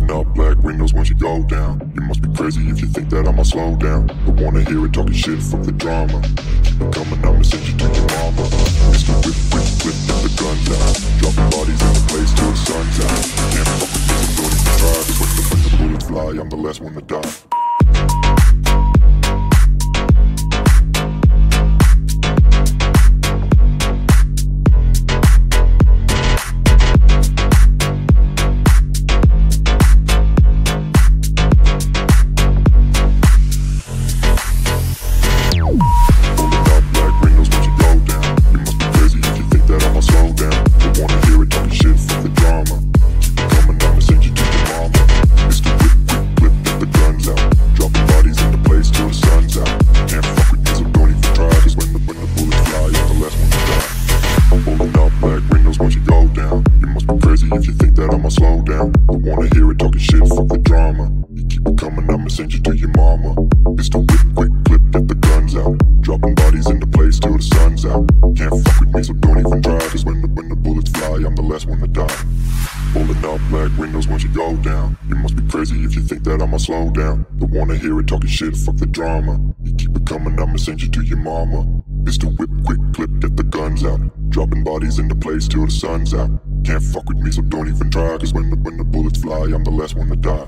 Rolling up black windows once you go down. You must be crazy if you think that I'ma slow down. Don't wanna hear it talking shit, fuck the drama. Keep it coming, I'ma send you to your mama. Mr. Whip, whip, whip, get the guns out. Dropping bodies in the place till the sun's out. Can't fuck with me, so don't even try. Cause when the bullets fly, I'm the last one to die. If you think that I'ma slow down, don't wanna hear it talking shit, fuck the drama. You keep it coming, I'ma send you to your mama. Mr. Whip, quick clip, get the guns out. Dropping bodies into place till the sun's out. Can't fuck with me, so don't even try. Cause when the bullets fly, I'm the last one to die. Rolling up black windows once you go down. You must be crazy if you think that I'ma slow down. Don't wanna hear it talking shit, fuck the drama. You keep it coming, I'ma send you to your mama. Mr. Whip, quick clip, get the guns out. Dropping bodies into place till the sun's out. Can't fuck with me, so don't even try. Cause when the bullets fly, I'm the last one to die.